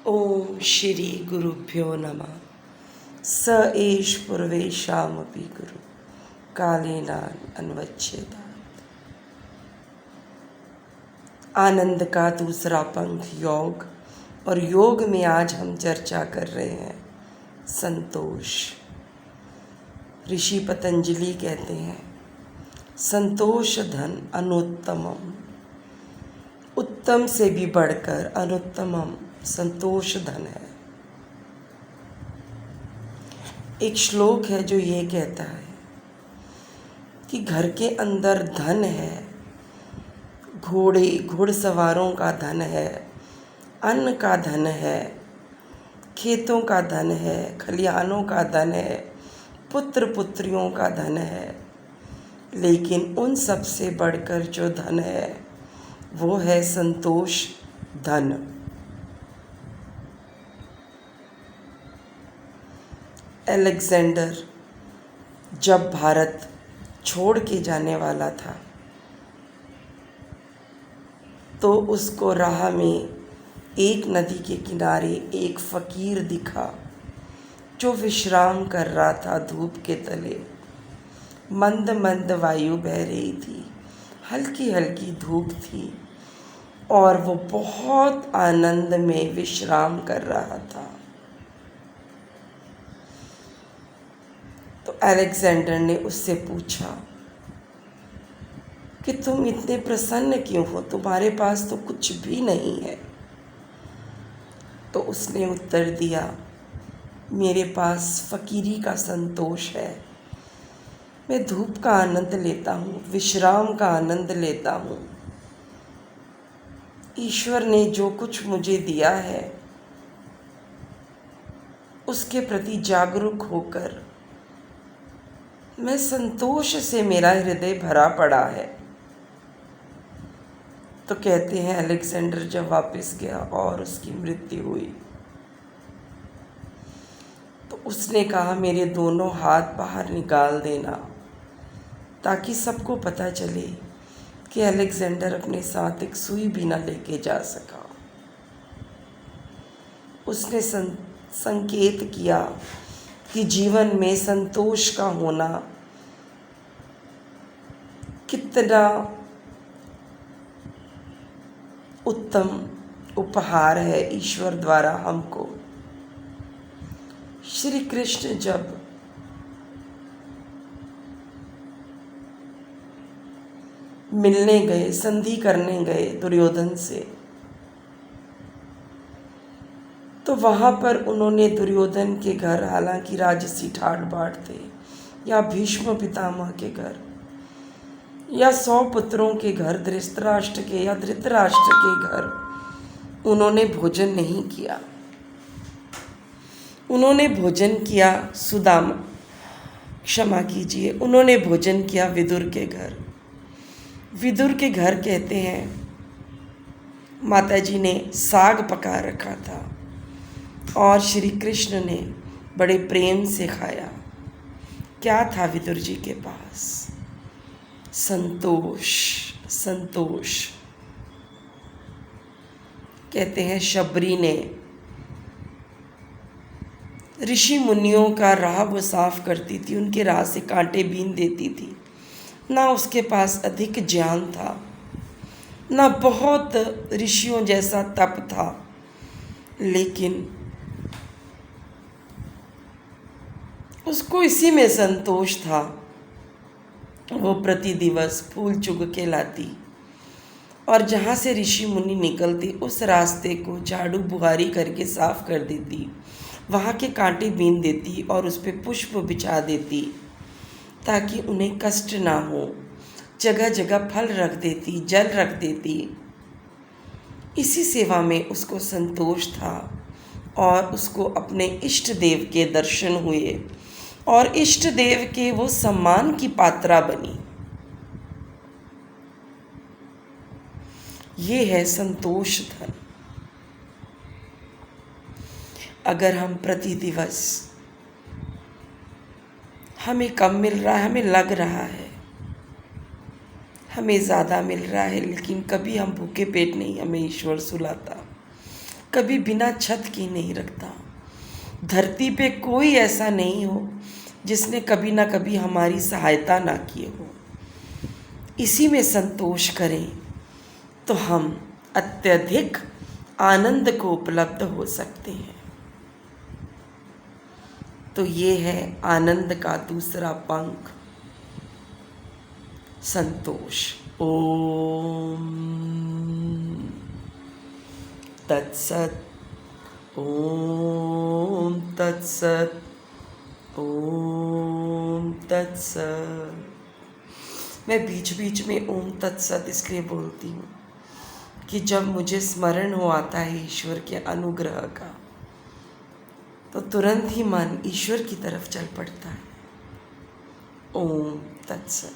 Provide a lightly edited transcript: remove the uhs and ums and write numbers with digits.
ओम श्री गुरुभ्यो नमः। स एष पूर्वेशामपि गुरु कालेनान अन्वच्छेदात्। आनंद का दूसरा पंख योग, और योग में आज हम चर्चा कर रहे हैं संतोष। ऋषि पतंजलि कहते हैं संतोष धन अनुत्तमम, उत्तम से भी बढ़कर अनुत्तमम संतोष धन है। एक श्लोक है जो ये कहता है कि घर के अंदर धन है, घुड़सवारों का धन है, अन्न का धन है, खेतों का धन है, खलिहानों का धन है, पुत्र पुत्रियों का धन है, लेकिन उन सब से बढ़कर जो धन है वो है संतोष धन। अलेक्जेंडर जब भारत छोड़ के जाने वाला था तो उसको राह में एक नदी के किनारे एक फ़कीर दिखा जो विश्राम कर रहा था धूप के तले। मंद मंद वायु बह रही थी, हल्की हल्की धूप थी और वो बहुत आनंद में विश्राम कर रहा था। तो अलेक्जेंडर ने उससे पूछा कि तुम इतने प्रसन्न क्यों हो, तुम्हारे पास तो कुछ भी नहीं है। तो उसने उत्तर दिया, मेरे पास फ़कीरी का संतोष है, मैं धूप का आनंद लेता हूँ, विश्राम का आनंद लेता हूँ। ईश्वर ने जो कुछ मुझे दिया है उसके प्रति जागरूक होकर मैं संतोष से मेरा हृदय भरा पड़ा है। तो कहते हैं अलेक्जेंडर जब वापस गया और उसकी मृत्यु हुई तो उसने कहा मेरे दोनों हाथ बाहर निकाल देना ताकि सबको पता चले कि अलेक्जेंडर अपने साथ एक सुई भी ना लेके जा सका। उसने संकेत किया कि जीवन में संतोष का होना कितना उत्तम उपहार है ईश्वर द्वारा हमको। श्री कृष्ण जब मिलने गए, संधि करने गए दुर्योधन से, तो वहाँ पर उन्होंने दुर्योधन के घर, हालांकि राजसी ठाट बाट थे, या भीष्म पितामह के घर, या 100 पुत्रों के घर, धृतराष्ट्र के या धृतराष्ट्र के घर, उन्होंने भोजन नहीं किया। उन्होंने भोजन किया सुदामा, क्षमा कीजिए, उन्होंने भोजन किया विदुर के घर। विदुर के घर कहते हैं माताजी ने साग पका रखा था और श्री कृष्ण ने बड़े प्रेम से खाया। क्या था विदुर जी के पास? संतोष। संतोष। कहते हैं शबरी ने ऋषि मुनियों का राह वो साफ करती थी, उनके राह से कांटे बीन देती थी। ना उसके पास अधिक ज्ञान था, ना बहुत ऋषियों जैसा तप था, लेकिन उसको इसी में संतोष था। वो प्रति दिवस फूल चुग के लाती और जहाँ से ऋषि मुनि निकलते उस रास्ते को झाड़ू बुहारी करके साफ कर देती, वहाँ के कांटे बीन देती और उस पर पुष्प बिछा देती ताकि उन्हें कष्ट ना हो। जगह जगह फल रख देती, जल रख देती। इसी सेवा में उसको संतोष था और उसको अपने इष्ट देव के दर्शन हुए और इष्ट देव के वो सम्मान की पात्रा बनी। ये है संतोष धन। अगर हम प्रति दिवस, हमें कम मिल रहा है, हमें लग रहा है हमें ज़्यादा मिल रहा है, लेकिन कभी हम भूखे पेट नहीं हमें ईश्वर सुलाता। कभी बिना छत के नहीं रखता। धरती पे कोई ऐसा नहीं हो जिसने कभी ना कभी हमारी सहायता ना की हो। इसी में संतोष करें तो हम अत्यधिक आनंद को उपलब्ध हो सकते हैं। तो ये है आनंद का दूसरा पंख, संतोष। ओम तत्सत। ओम तत्सत। ओम तत्सत। मैं बीच बीच में ओम तत्सत इसलिए बोलती हूँ कि जब मुझे स्मरण हो आता है ईश्वर के अनुग्रह का, तो तुरंत ही मन ईश्वर की तरफ चल पड़ता है। ओम तत्सत।